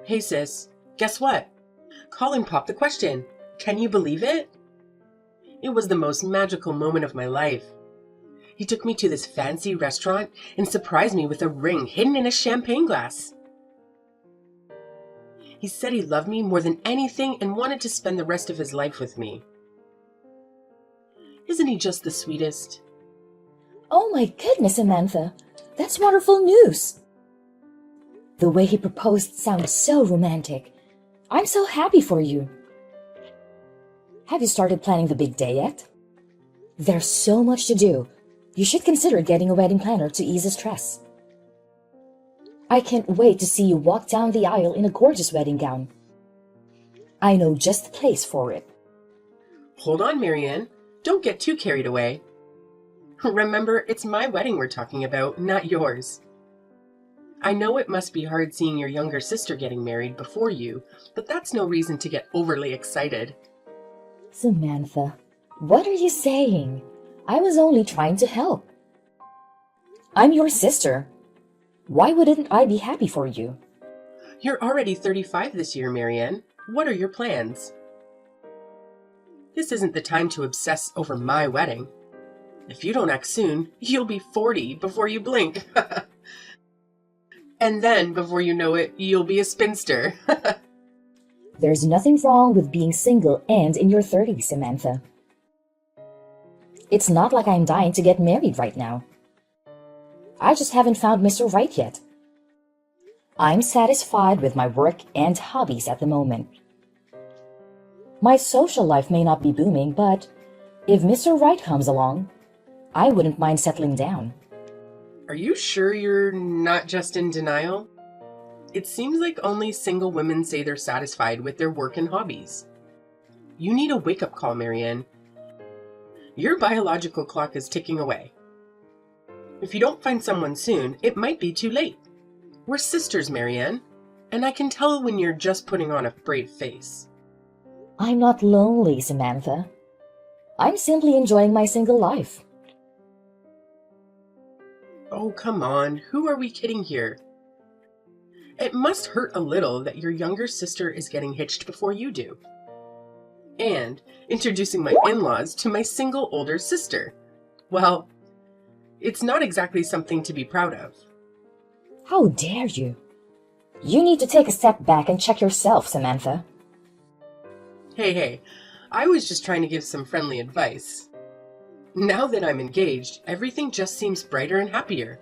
Hey sis, guess what? Colin popped the question. Can you believe it? It was the most magical moment of my life. He took me to this fancy restaurant and surprised me with a ring hidden in a champagne glass. He said he loved me more than anything and wanted to spend the rest of his life with me. Isn't he just the sweetest? Oh my goodness, Samantha. That's wonderful news. The way he proposed sounds so romantic. I'm so happy for you. Have you started planning the big day yet? There's so much to do. You should consider getting a wedding planner to ease the stress. I can't wait to see you walk down the aisle in a gorgeous wedding gown. I know just the place for it. Hold on, Marianne. Don't get too carried away. Remember, it's my wedding we're talking about, not yours. I know it must be hard seeing your younger sister getting married before you, but that's no reason to get overly excited. Samantha, what are you saying? I was only trying to help. I'm your sister. Why wouldn't I be happy for you? You're already 35 this year, Marianne. What are your plans? This isn't the time to obsess over my wedding. If you don't act soon, you'll be 40 before you blink. And then, before you know it, you'll be a spinster. There's nothing wrong with being single and in your 30s, Samantha. It's not like I'm dying to get married right now. I just haven't found Mr. Right yet. I'm satisfied with my work and hobbies at the moment. My social life may not be booming, but if Mr. Right comes along, I wouldn't mind settling down. Are you sure you're not just in denial? It seems like only single women say they're satisfied with their work and hobbies. You need a wake-up call, Marianne. Your biological clock is ticking away. If you don't find someone soon, it might be too late. We're sisters, Marianne, and I can tell when you're just putting on a brave face. I'm not lonely, Samantha. I'm simply enjoying my single life. Oh, come on. Who are we kidding here? It must hurt a little that your younger sister is getting hitched before you do. And introducing my in-laws to my single older sister. Well, it's not exactly something to be proud of. How dare you? You need to take a step back and check yourself, Samantha. Hey, I was just trying to give some friendly advice. Now that I'm engaged, everything just seems brighter and happier.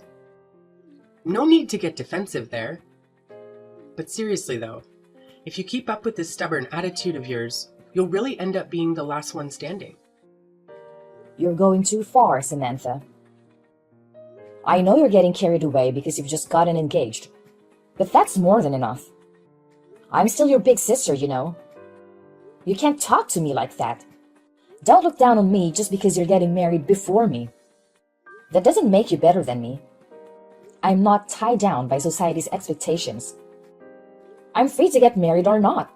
No need to get defensive there. But seriously though, if you keep up with this stubborn attitude of yours, you'll really end up being the last one standing. You're going too far, Samantha. I know you're getting carried away because you've just gotten engaged, but that's more than enough. I'm still your big sister, you know. You can't talk to me like that. Don't look down on me just because you're getting married before me. That doesn't make you better than me. I'm not tied down by society's expectations. I'm free to get married or not.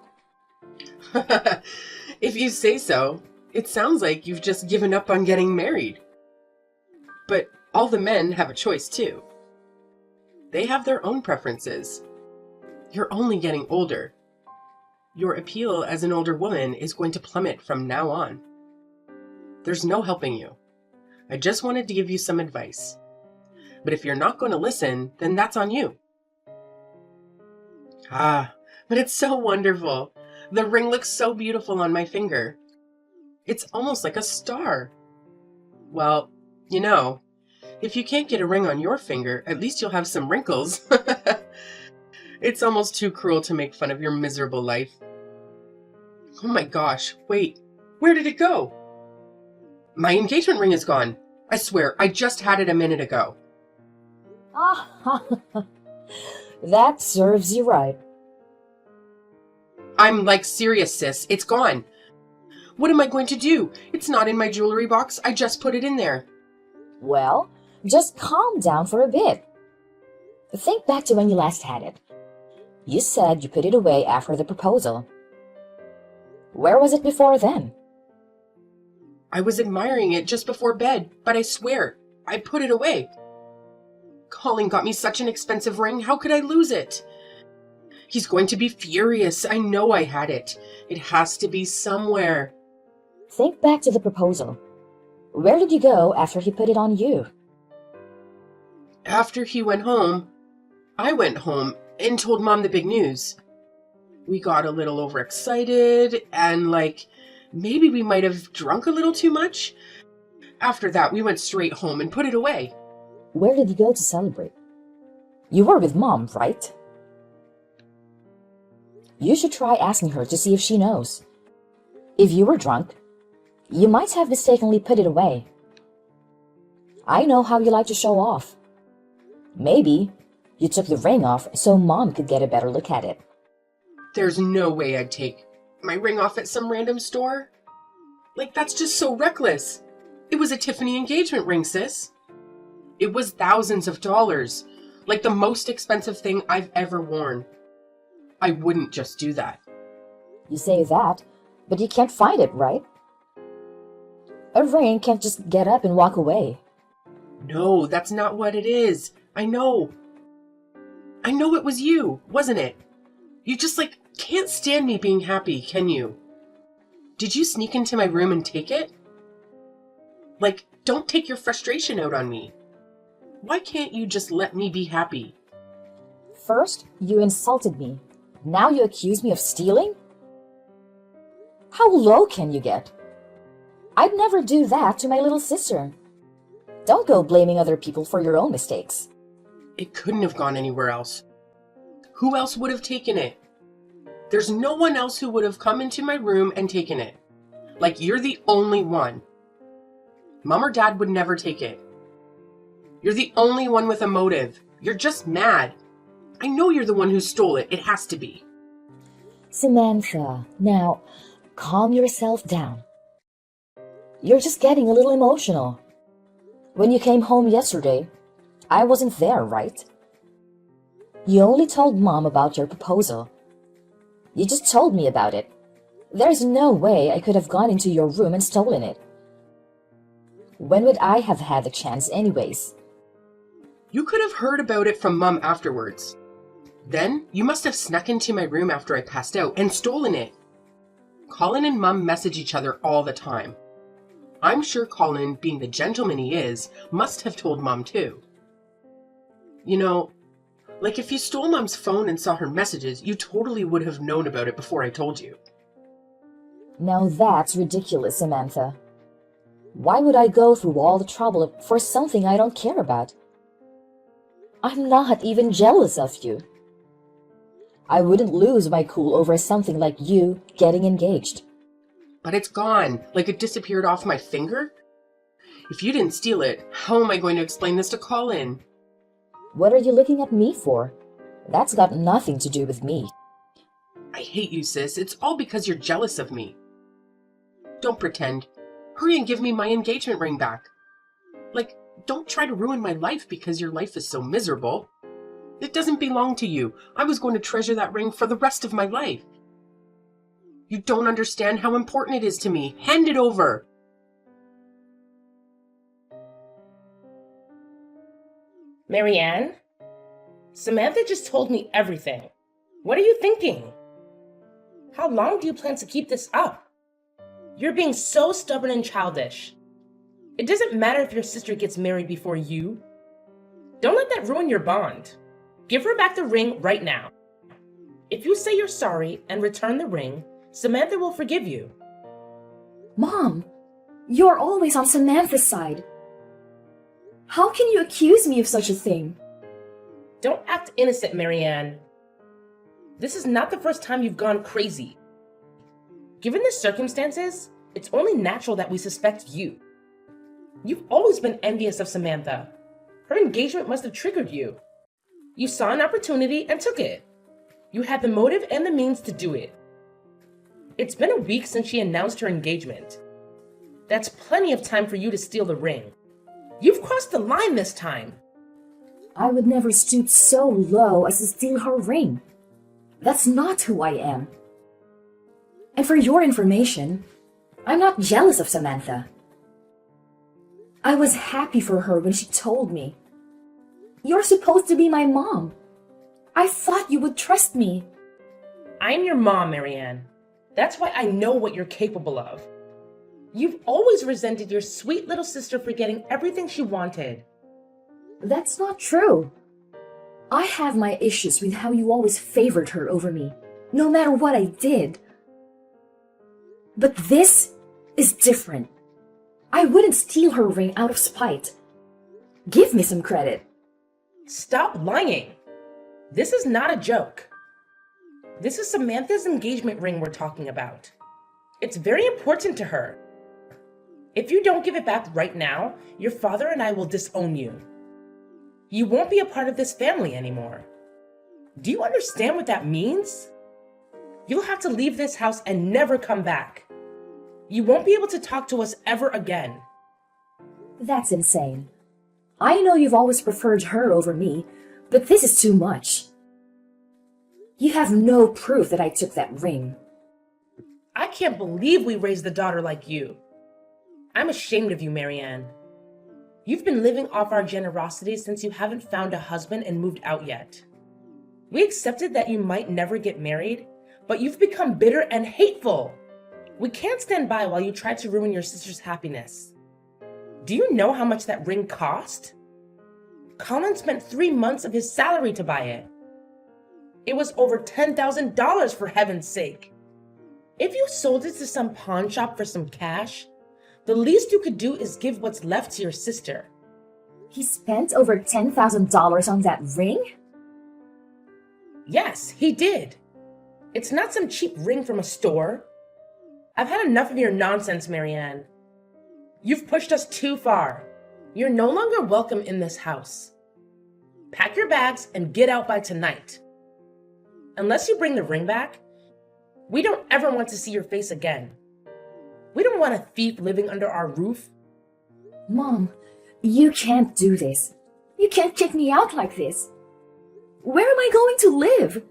If you say so, it sounds like you've just given up on getting married. But all the men have a choice too. They have their own preferences. You're only getting older. Your appeal as an older woman is going to plummet from now on. There's no helping you. I just wanted to give you some advice. But if you're not going to listen, then that's on you. Ah, but it's so wonderful. The ring looks so beautiful on my finger. It's almost like a star. Well, you know, if you can't get a ring on your finger, at least you'll have some wrinkles. It's almost too cruel to make fun of your miserable life. Oh my gosh, wait, where did it go? My engagement ring is gone. I swear, I just had it a minute ago. Ah, that serves you right. I'm like serious, sis. It's gone. What am I going to do? It's not in my jewelry box. I just put it in there. Well, just calm down for a bit. Think back to when you last had it. You said you put it away after the proposal. Where was it before then? I was admiring it just before bed, but I swear, I put it away. Colin got me such an expensive ring. How could I lose it? He's going to be furious. I know I had it. It has to be somewhere. Think back to the proposal. Where did you go after he put it on you? After he went home, I went home and told Mom the big news. We got a little overexcited and maybe we might have drunk a little too much. After that, we went straight home and put it away. Where did you go to celebrate? You were with Mom, right? You should try asking her to see if she knows. If you were drunk, you might have mistakenly put it away. I know how you like to show off. Maybe you took the ring off so Mom could get a better look at it. There's no way I'd take my ring off at some random store. That's just so reckless. It was a Tiffany engagement ring, sis. It was thousands of dollars, the most expensive thing I've ever worn. I wouldn't just do that. You say that, but you can't find it, right? A ring can't just get up and walk away. No, that's not what it is. I know it was you, wasn't it? You just can't stand me being happy, can you? Did you sneak into my room and take it? Don't take your frustration out on me. Why can't you just let me be happy? First, you insulted me. Now you accuse me of stealing? How low can you get? I'd never do that to my little sister. Don't go blaming other people for your own mistakes. It couldn't have gone anywhere else. Who else would have taken it? There's no one else who would have come into my room and taken it. You're the only one. Mom or Dad would never take it. You're the only one with a motive. You're just mad. I know you're the one who stole it. It has to be. Samantha, now calm yourself down. You're just getting a little emotional. When you came home yesterday, I wasn't there, right? You only told Mom about your proposal. You just told me about it. There's no way I could have gone into your room and stolen it. When would I have had the chance anyways? You could have heard about it from Mom afterwards. Then you must have snuck into my room after I passed out and stolen it. Colin and Mom message each other all the time. I'm sure Colin, being the gentleman he is, must have told Mom too. If you stole Mom's phone and saw her messages, you totally would have known about it before I told you. Now that's ridiculous, Samantha. Why would I go through all the trouble for something I don't care about? I'm not even jealous of you. I wouldn't lose my cool over something like you getting engaged. But it's gone, it disappeared off my finger. If you didn't steal it, how am I going to explain this to Colin? What are you looking at me for? That's got nothing to do with me. I hate you, sis. It's all because you're jealous of me. Don't pretend. Hurry and give me my engagement ring back. Don't try to ruin my life because your life is so miserable. It doesn't belong to you. I was going to treasure that ring for the rest of my life. You don't understand how important it is to me. Hand it over. Marianne? Samantha just told me everything. What are you thinking? How long do you plan to keep this up? You're being so stubborn and childish. It doesn't matter if your sister gets married before you. Don't let that ruin your bond. Give her back the ring right now. If you say you're sorry and return the ring, Samantha will forgive you. Mom, you're always on Samantha's side. How can you accuse me of such a thing? Don't act innocent, Marianne. This is not the first time you've gone crazy. Given the circumstances, it's only natural that we suspect you. You've always been envious of Samantha. Her engagement must have triggered you. You saw an opportunity and took it. You had the motive and the means to do it. It's been a week since she announced her engagement. That's plenty of time for you to steal the ring. You've crossed the line this time. I would never stoop so low as to steal her ring. That's not who I am. And for your information, I'm not jealous of Samantha. I was happy for her when she told me. You're supposed to be my mom. I thought you would trust me. I'm your mom, Marianne. That's why I know what you're capable of. You've always resented your sweet little sister for getting everything she wanted. That's not true. I have my issues with how you always favored her over me, no matter what I did. But this is different. I wouldn't steal her ring out of spite. Give me some credit. Stop lying. This is not a joke. This is Samantha's engagement ring we're talking about. It's very important to her. If you don't give it back right now, your father and I will disown you. You won't be a part of this family anymore. Do you understand what that means? You'll have to leave this house and never come back. You won't be able to talk to us ever again. That's insane. I know you've always preferred her over me, but this is too much. You have no proof that I took that ring. I can't believe we raised a daughter like you. I'm ashamed of you, Marianne. You've been living off our generosity since you haven't found a husband and moved out yet. We accepted that you might never get married, but you've become bitter and hateful. We can't stand by while you try to ruin your sister's happiness. Do you know how much that ring cost? Colin spent 3 months of his salary to buy it. It was over $10,000 for heaven's sake. If you sold it to some pawn shop for some cash, the least you could do is give what's left to your sister. He spent over $10,000 on that ring? Yes, he did. It's not some cheap ring from a store. I've had enough of your nonsense, Marianne. You've pushed us too far. You're no longer welcome in this house. Pack your bags and get out by tonight. Unless you bring the ring back, we don't ever want to see your face again. We don't want a thief living under our roof. Mom, you can't do this. You can't kick me out like this. Where am I going to live?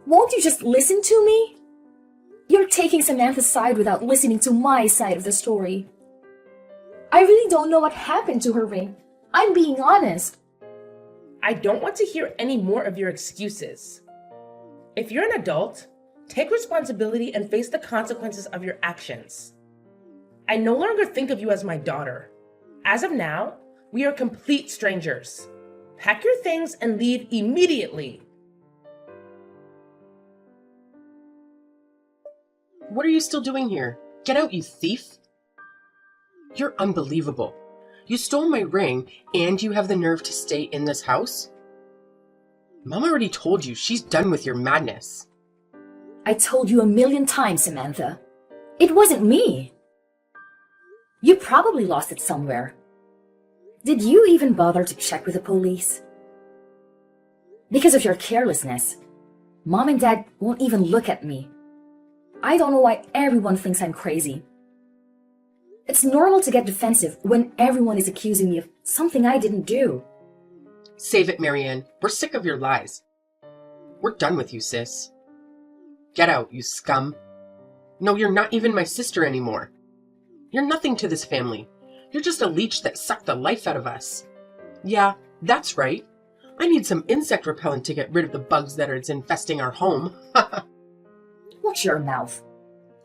Won't you just listen to me? You're taking Samantha's side without listening to my side of the story. I really don't know what happened to her ring. I'm being honest. I don't want to hear any more of your excuses. If you're an adult, take responsibility and face the consequences of your actions. I no longer think of you as my daughter. As of now, we are complete strangers. Pack your things and leave immediately. What are you still doing here? Get out, you thief! You're unbelievable. You stole my ring, and you have the nerve to stay in this house? Mom already told you she's done with your madness. I told you 1,000,000 times, Samantha. It wasn't me. You probably lost it somewhere. Did you even bother to check with the police? Because of your carelessness, Mom and Dad won't even look at me. I don't know why everyone thinks I'm crazy. It's normal to get defensive when everyone is accusing me of something I didn't do. Save it, Marianne. We're sick of your lies. We're done with you, sis. Get out, you scum. No, you're not even my sister anymore. You're nothing to this family. You're just a leech that sucked the life out of us. Yeah, that's right. I need some insect repellent to get rid of the bugs that are infesting our home. Watch your mouth.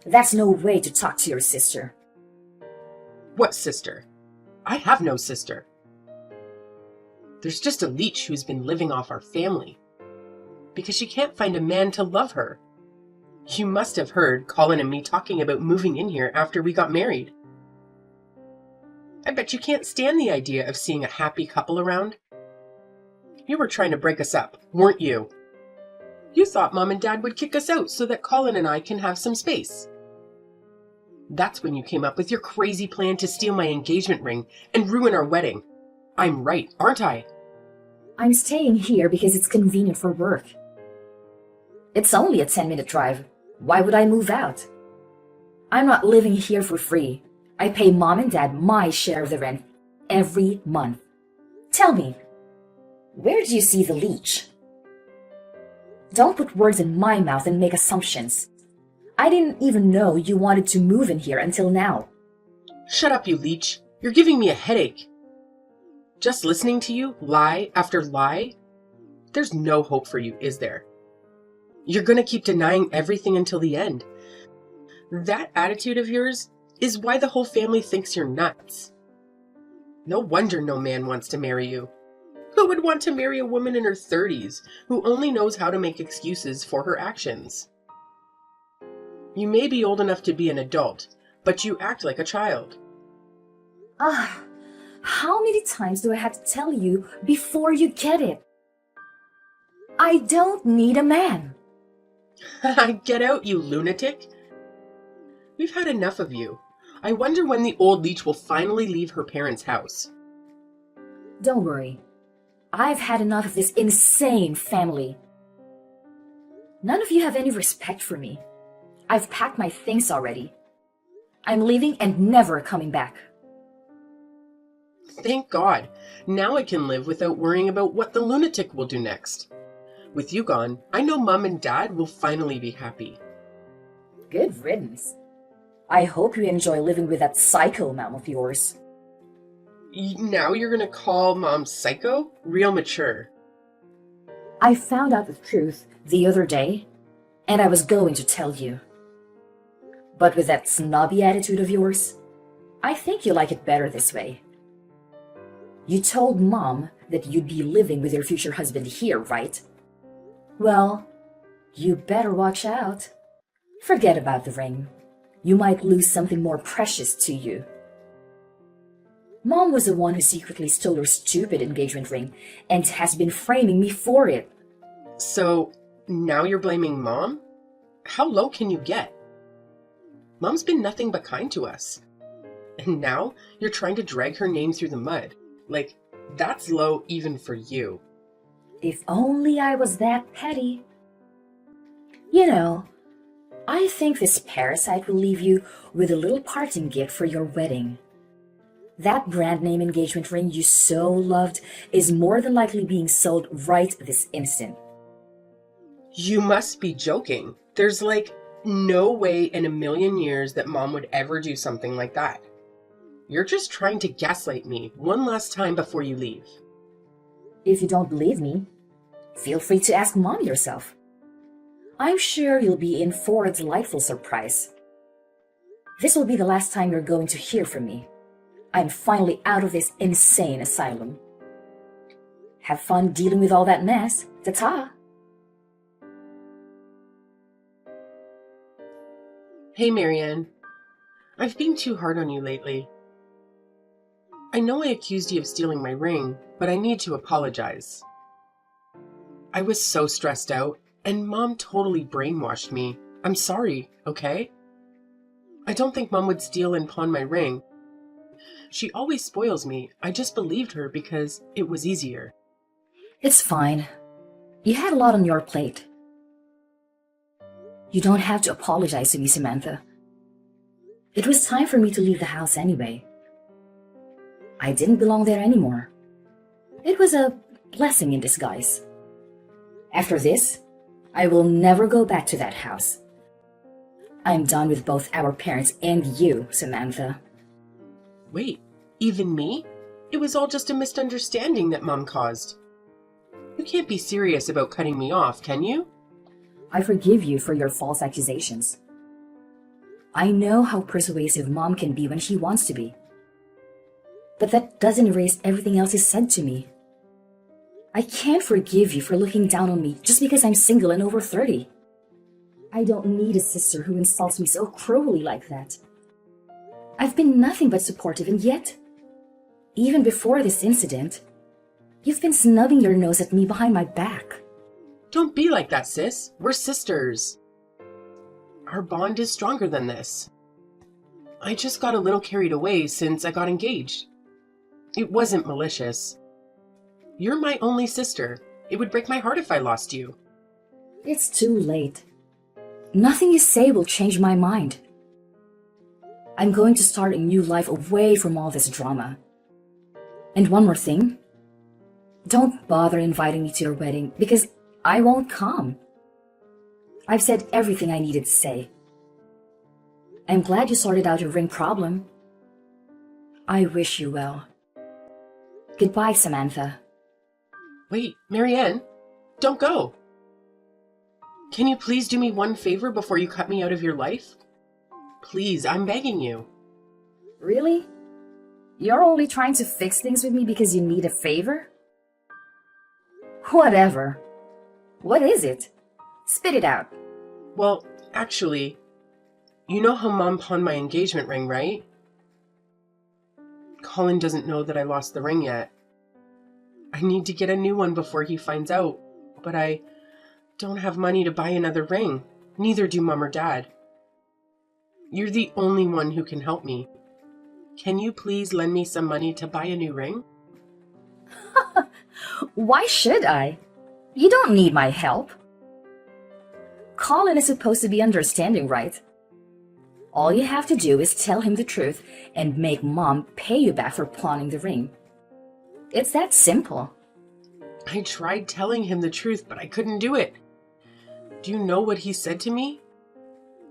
That's no way to talk to your sister. What sister? I have no sister. There's just a leech who's been living off our family. Because she can't find a man to love her. You must have heard Colin and me talking about moving in here after we got married. I bet you can't stand the idea of seeing a happy couple around. You were trying to break us up, weren't you? You thought Mom and Dad would kick us out so that Colin and I can have some space. That's when you came up with your crazy plan to steal my engagement ring and ruin our wedding. I'm right, aren't I? I'm staying here because it's convenient for work. It's only a 10-minute drive. Why would I move out? I'm not living here for free. I pay Mom and Dad my share of the rent every month. Tell me, where do you see the leech? Don't put words in my mouth and make assumptions. I didn't even know you wanted to move in here until now. Shut up, you leech. You're giving me a headache. Just listening to you, lie after lie, there's no hope for you, is there? You're going to keep denying everything until the end. That attitude of yours is why the whole family thinks you're nuts. No wonder no man wants to marry you. Who would want to marry a woman in her 30s who only knows how to make excuses for her actions? You may be old enough to be an adult, but you act like a child. How many times do I have to tell you before you get it? I don't need a man. Get out, you lunatic. We've had enough of you. I wonder when the old leech will finally leave her parents' house. Don't worry. I've had enough of this insane family. None of you have any respect for me. I've packed my things already. I'm leaving and never coming back. Thank God. Now I can live without worrying about what the lunatic will do next. With you gone, I know Mom and Dad will finally be happy. Good riddance. I hope you enjoy living with that psycho mom of yours. Now you're gonna call Mom psycho? Real mature. I found out the truth the other day, and I was going to tell you. But with that snobby attitude of yours, I think you like it better this way. You told Mom that you'd be living with your future husband here, right? Well, you better watch out. Forget about the ring. You might lose something more precious to you. Mom was the one who secretly stole your stupid engagement ring and has been framing me for it. So, now you're blaming Mom? How low can you get? Mom's been nothing but kind to us. And now you're trying to drag her name through the mud. Like, that's low even for you. If only I was that petty. You know, I think this parasite will leave you with a little parting gift for your wedding. That brand name engagement ring you so loved is more than likely being sold right this instant. You must be joking. There's like no way in a million years that Mom would ever do something like that. You're just trying to gaslight me one last time before you leave. If you don't believe me, feel free to ask Mom yourself. I'm sure you'll be in for a delightful surprise. This will be the last time you're going to hear from me. I'm finally out of this insane asylum. Have fun dealing with all that mess. Ta-ta! Hey, Marianne. I've been too hard on you lately. I know I accused you of stealing my ring, but I need to apologize. I was so stressed out, and Mom totally brainwashed me. I'm sorry, okay? I don't think Mom would steal and pawn my ring. She always spoils me. I just believed her because it was easier. It's fine. You had a lot on your plate. You don't have to apologize to me, Samantha. It was time for me to leave the house anyway. I didn't belong there anymore. It was a blessing in disguise. After this, I will never go back to that house. I'm done with both our parents and you, Samantha. Wait, even me? It was all just a misunderstanding that Mom caused. You can't be serious about cutting me off, can you? I forgive you for your false accusations. I know how persuasive Mom can be when she wants to be. But that doesn't erase everything else you said to me. I can't forgive you for looking down on me just because I'm single and over 30. I don't need a sister who insults me so cruelly like that. I've been nothing but supportive, and yet, even before this incident, you've been snubbing your nose at me behind my back. Don't be like that, sis. We're sisters. Our bond is stronger than this. I just got a little carried away since I got engaged. It wasn't malicious. You're my only sister. It would break my heart if I lost you. It's too late. Nothing you say will change my mind. I'm going to start a new life away from all this drama. And one more thing. Don't bother inviting me to your wedding because I won't come. I've said everything I needed to say. I'm glad you sorted out your ring problem. I wish you well. Goodbye, Samantha. Wait, Marianne, don't go. Can you please do me one favor before you cut me out of your life? Please, I'm begging you. Really? You're only trying to fix things with me because you need a favor? Whatever. What is it? Spit it out. Well, actually, you know how Mom pawned my engagement ring, right? Colin doesn't know that I lost the ring yet. I need to get a new one before he finds out, but I don't have money to buy another ring. Neither do Mom or Dad. You're the only one who can help me. Can you please lend me some money to buy a new ring? Why should I? You don't need my help. Colin is supposed to be understanding, right? All you have to do is tell him the truth and make Mom pay you back for pawning the ring. It's that simple. I tried telling him the truth, but I couldn't do it. Do you know what he said to me?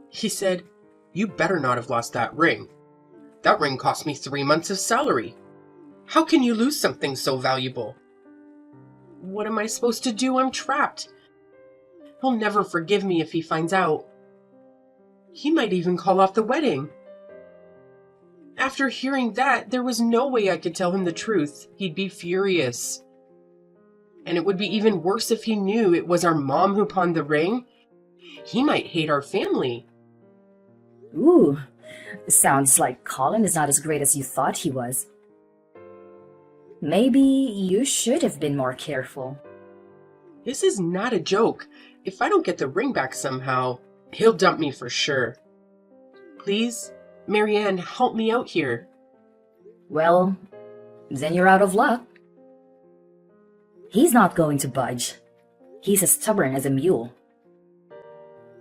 He said, "You better not have lost that ring. That ring cost me 3 months of salary. How can you lose something so valuable? What am I supposed to do? I'm trapped. He'll never forgive me if he finds out. He might even call off the wedding." After hearing that, there was no way I could tell him the truth. He'd be furious. And it would be even worse if he knew it was our mom who pawned the ring. He might hate our family. Ooh, sounds like Colin is not as great as you thought he was. Maybe you should have been more careful. This is not a joke. If I don't get the ring back somehow, he'll dump me for sure. Please, Marianne, help me out here. Well, then you're out of luck. He's not going to budge. He's as stubborn as a mule.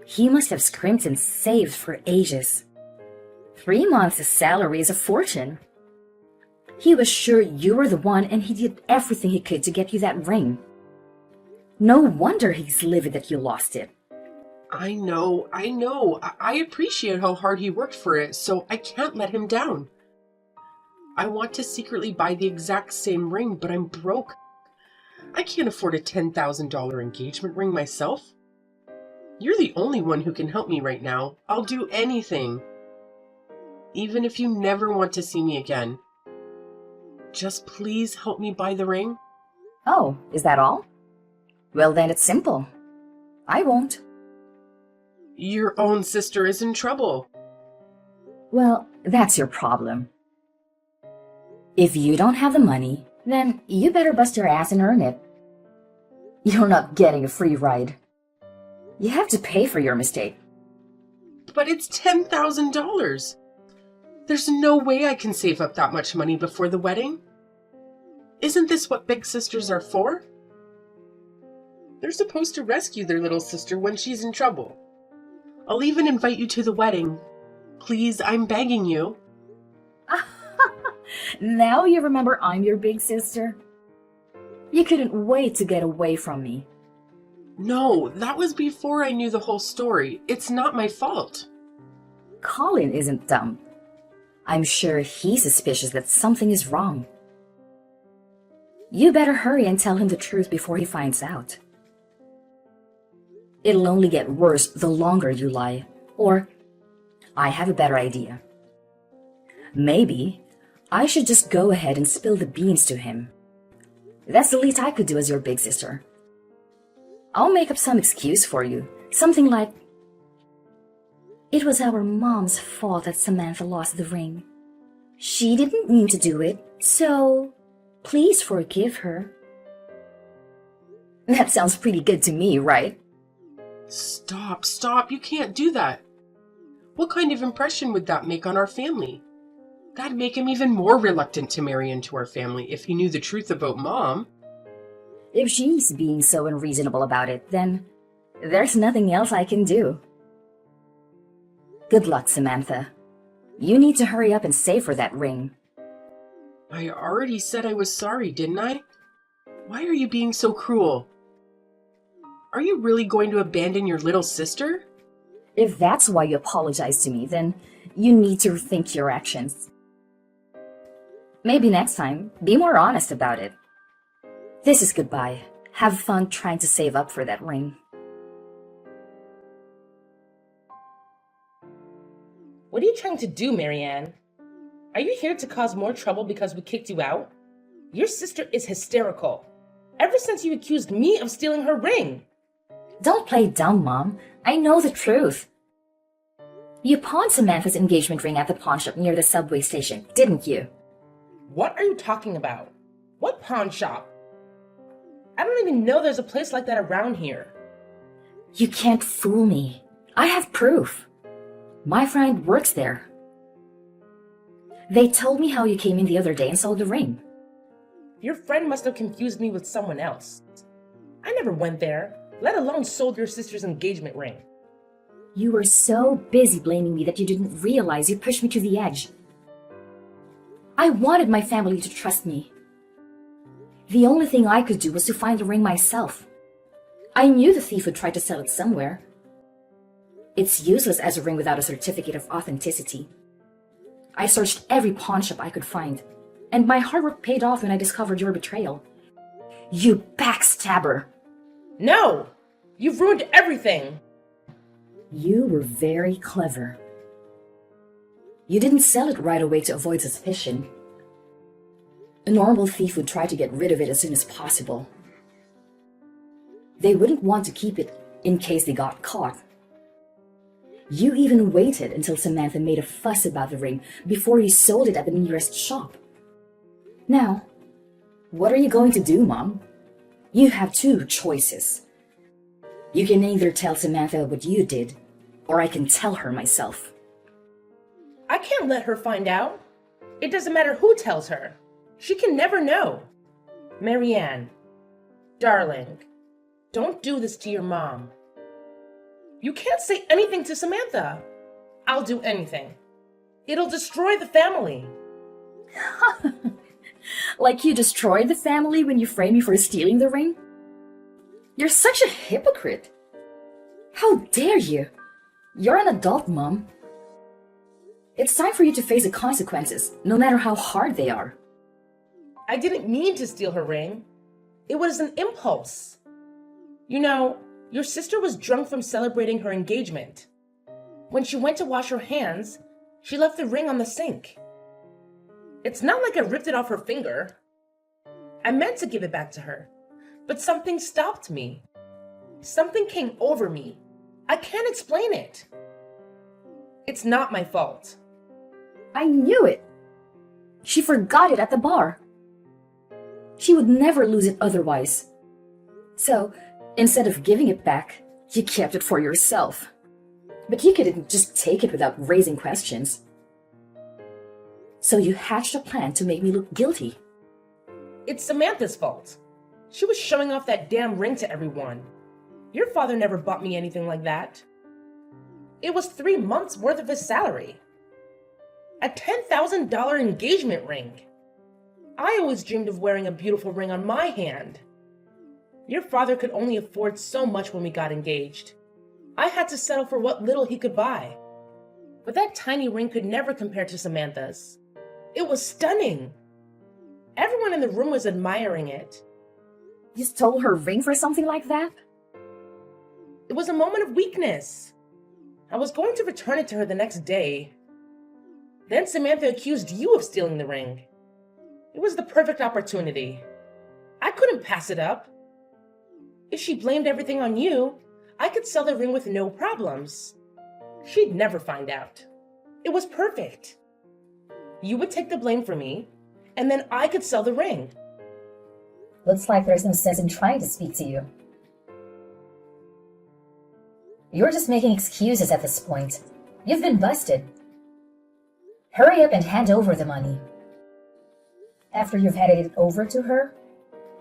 He must have scrimped and saved for ages. 3 months' salary is a fortune. He was sure you were the one and he did everything he could to get you that ring. No wonder he's livid that you lost it. I know. I appreciate how hard he worked for it, so I can't let him down. I want to secretly buy the exact same ring, but I'm broke. I can't afford a $10,000 engagement ring myself. You're the only one who can help me right now. I'll do anything. Even if you never want to see me again. Just please help me buy the ring. Oh, is that all? Well, then it's simple. I won't. Your own sister is in trouble. Well, that's your problem. If you don't have the money, then you better bust your ass and earn it. You're not getting a free ride. You have to pay for your mistake. But it's $10,000. There's no way I can save up that much money before the wedding. Isn't this what big sisters are for? They're supposed to rescue their little sister when she's in trouble. I'll even invite you to the wedding. Please, I'm begging you. Now you remember I'm your big sister? You couldn't wait to get away from me. No, that was before I knew the whole story. It's not my fault. Colin isn't dumb. I'm sure he's suspicious that something is wrong. You better hurry and tell him the truth before he finds out. It'll only get worse the longer you lie. Or, I have a better idea. Maybe I should just go ahead and spill the beans to him. That's the least I could do as your big sister. I'll make up some excuse for you. Something like, "It was our mom's fault that Samantha lost the ring. She didn't mean to do it, so please forgive her." That sounds pretty good to me, right? Stop. You can't do that. What kind of impression would that make on our family? That'd make him even more reluctant to marry into our family if he knew the truth about Mom. If she's being so unreasonable about it, then there's nothing else I can do. Good luck, Samantha. You need to hurry up and save for that ring. I already said I was sorry, didn't I? Why are you being so cruel? Are you really going to abandon your little sister? If that's why you apologize to me, then you need to rethink your actions. Maybe next time, be more honest about it. This is goodbye. Have fun trying to save up for that ring. What are you trying to do, Marianne? Are you here to cause more trouble because we kicked you out? Your sister is hysterical. Ever since you accused me of stealing her ring. Don't play dumb, Mom. I know the truth. You pawned Samantha's engagement ring at the pawn shop near the subway station, didn't you? What are you talking about? What pawn shop? I don't even know there's a place like that around here. You can't fool me. I have proof. My friend works there. They told me how you came in the other day and sold the ring. Your friend must have confused me with someone else. I never went there, let alone sold your sister's engagement ring. You were so busy blaming me that you didn't realize you pushed me to the edge. I wanted my family to trust me. The only thing I could do was to find the ring myself. I knew the thief would try to sell it somewhere. It's useless as a ring without a certificate of authenticity. I searched every pawn shop I could find, and my hard work paid off when I discovered your betrayal. You backstabber! No! You've ruined everything! You were very clever. You didn't sell it right away to avoid suspicion. A normal thief would try to get rid of it as soon as possible. They wouldn't want to keep it in case they got caught. You even waited until Samantha made a fuss about the ring before you sold it at the nearest shop. Now, what are you going to do, Mom? You have two choices. You can either tell Samantha what you did, or I can tell her myself. I can't let her find out. It doesn't matter who tells her. She can never know. Marianne, darling, don't do this to your mom. You can't say anything to Samantha. I'll do anything. It'll destroy the family. Like you destroyed the family when you framed me for stealing the ring? You're such a hypocrite. How dare you? You're an adult, Mom. It's time for you to face the consequences, no matter how hard they are. I didn't mean to steal her ring. It was an impulse. You know, your sister was drunk from celebrating her engagement. When she went to wash her hands, she left the ring on the sink. It's not like I ripped it off her finger. I meant to give it back to her, but something stopped me. Something came over me. I can't explain it. It's not my fault. I knew it. She forgot it at the bar. She would never lose it otherwise. So, instead of giving it back, you kept it for yourself. But you couldn't just take it without raising questions. So you hatched a plan to make me look guilty. It's Samantha's fault. She was showing off that damn ring to everyone. Your father never bought me anything like that. It was 3 months worth of his salary. A $10,000 engagement ring. I always dreamed of wearing a beautiful ring on my hand. Your father could only afford so much when we got engaged. I had to settle for what little he could buy. But that tiny ring could never compare to Samantha's. It was stunning. Everyone in the room was admiring it. You stole her ring for something like that? It was a moment of weakness. I was going to return it to her the next day. Then Samantha accused you of stealing the ring. It was the perfect opportunity. I couldn't pass it up. If she blamed everything on you, I could sell the ring with no problems. She'd never find out. It was perfect. You would take the blame for me, and then I could sell the ring. Looks like there's no sense in trying to speak to you. You're just making excuses at this point. You've been busted. Hurry up and hand over the money. After you've handed it over to her,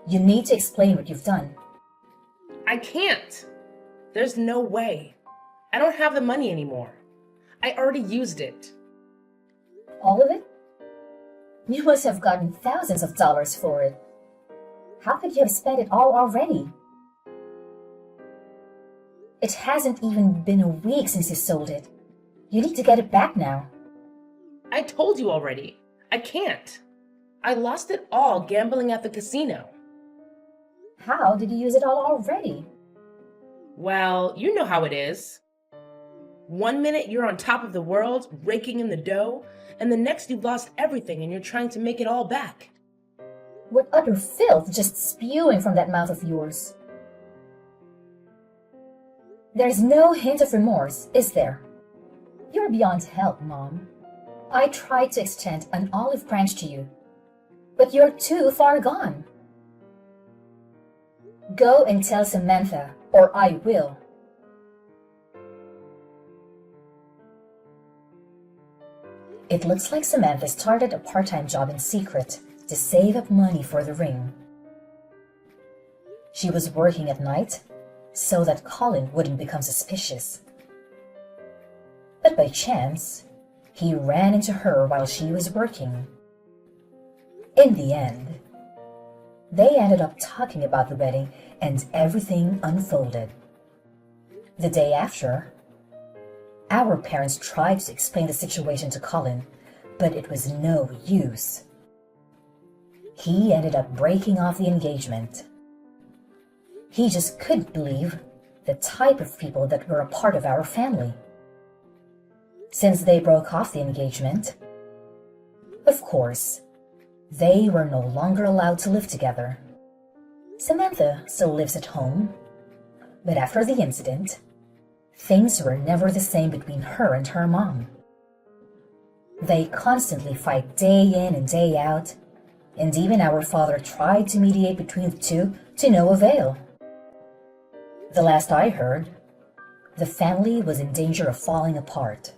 you need to explain what you've done. I can't. There's no way. I don't have the money anymore. I already used it. All of it? You must have gotten thousands of dollars for it. How could you have spent it all already? It hasn't even been a week since you sold it. You need to get it back now. I told you already. I can't. I lost it all gambling at the casino. How did you use it all already? Well, you know how it is. One minute you're on top of the world, raking in the dough, and the next you've lost everything and you're trying to make it all back. What utter filth just spewing from that mouth of yours. There's no hint of remorse, is there? You're beyond help, Mom. I tried to extend an olive branch to you, but you're too far gone. Go and tell Samantha, or I will. It looks like Samantha started a part-time job in secret to save up money for the ring. She was working at night so that Colin wouldn't become suspicious. But by chance, he ran into her while she was working. In the end, they ended up talking about the wedding and everything unfolded. The day after, our parents tried to explain the situation to Colin, but it was no use. He ended up breaking off the engagement. He just couldn't believe the type of people that were a part of our family. Since they broke off the engagement, of course, they were no longer allowed to live together. Samantha still lives at home, but after the incident, things were never the same between her and her mom. They constantly fight day in and day out, and even our father tried to mediate between the two to no avail. The last I heard, the family was in danger of falling apart.